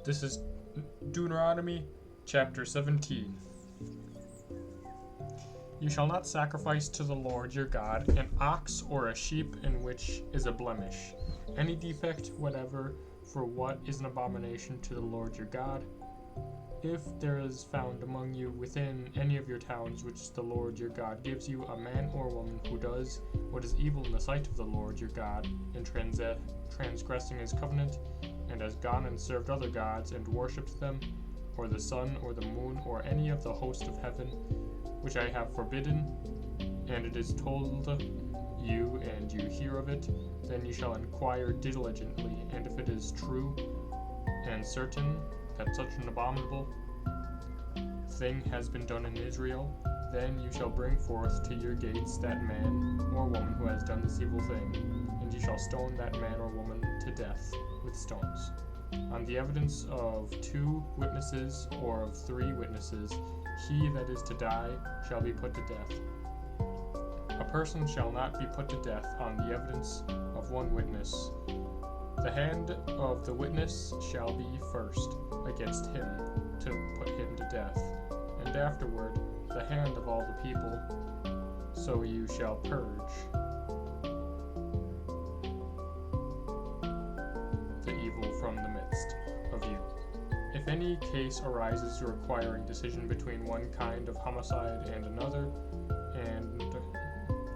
This is Deuteronomy chapter 17. You shall not sacrifice to the Lord your God an ox or a sheep in which is a blemish, any defect whatever, for what is an abomination to the Lord your God. If there is found among you within any of your towns which the Lord your God gives you a man or woman who does what is evil in the sight of the Lord your God, in transgressing his covenant, and has gone and served other gods and worshipped them, or the sun or the moon or any of the host of heaven, which I have forbidden, and it is told you and you hear of it, then you shall inquire diligently, and if it is true and certain that such an abominable thing has been done in Israel, then you shall bring forth to your gates that man or woman who has done this evil thing, and you shall stone that man or woman to death with stones. On the evidence of 2 witnesses or of 3 witnesses, he that is to die shall be put to death. A person shall not be put to death on the evidence of 1 witness. The hand of the witness shall be first against him to put him to death, and afterward the hand of all the people, so you shall purge the evil from the midst of you. If any case arises requiring decision between one kind of homicide and another,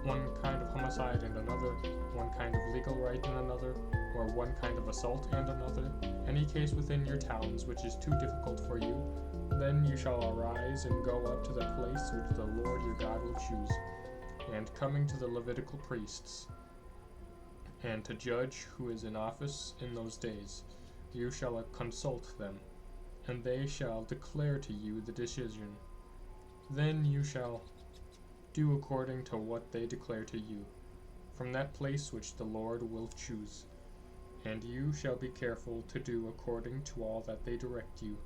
one kind of homicide and another, one kind of legal right and another, or one kind of assault and another, any case within your towns which is too difficult for you, then you shall arise and go up to the place which the Lord your God will choose, and coming to the Levitical priests, and to judge who is in office in those days, you shall consult them, and they shall declare to you the decision. Then you shall do according to what they declare to you, from that place which the Lord will choose. And you shall be careful to do according to all that they direct you,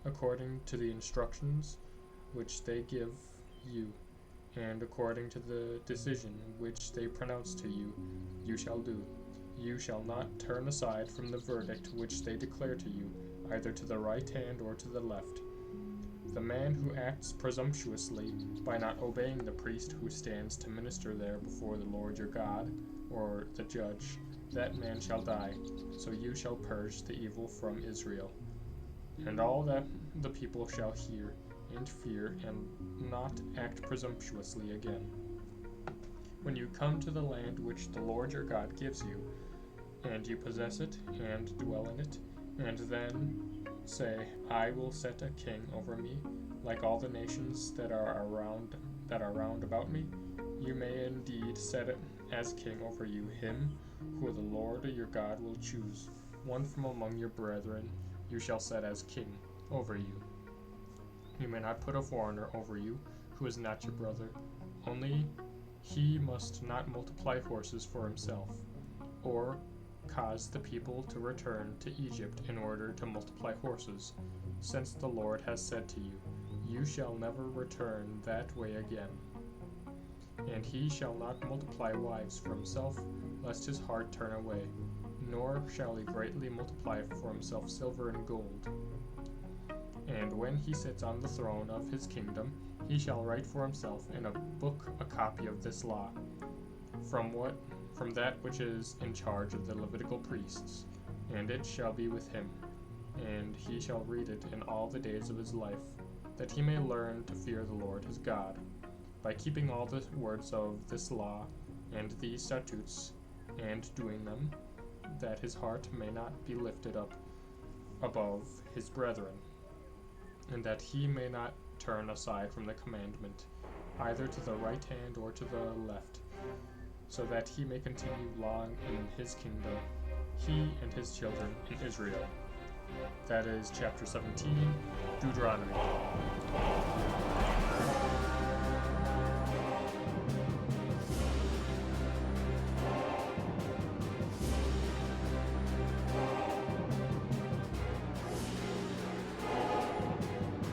according to the instructions which they give you, and according to the decision which they pronounce to you, you shall do. You shall not turn aside from the verdict which they declare to you, either to the right hand or to the left. The man who acts presumptuously by not obeying the priest who stands to minister there before the Lord your God, or the judge, that man shall die, so you shall purge the evil from Israel. And all that the people shall hear and fear, and not act presumptuously again. When you come to the land which the Lord your God gives you, and you possess it, and dwell in it, and then say, I will set a king over me, like all the nations that are round about me, you may indeed set it as king over you him who the Lord your God will choose, one from among your brethren you shall set as king over you. You may not put a foreigner over you, who is not your brother, only he must not multiply horses for himself, or cause the people to return to Egypt in order to multiply horses, since the Lord has said to you, you shall never return that way again. And he shall not multiply wives for himself, lest his heart turn away, nor shall he greatly multiply for himself silver and gold. And when he sits on the throne of his kingdom, he shall write for himself in a book a copy of this law, from that which is in charge of the Levitical priests, and it shall be with him, and he shall read it in all the days of his life, that he may learn to fear the Lord his God, by keeping all the words of this law and these statutes, and doing them, that his heart may not be lifted up above his brethren, and that he may not turn aside from the commandment, either to the right hand or to the left, so that he may continue long in his kingdom, he and his children in Israel. That is chapter 17, Deuteronomy.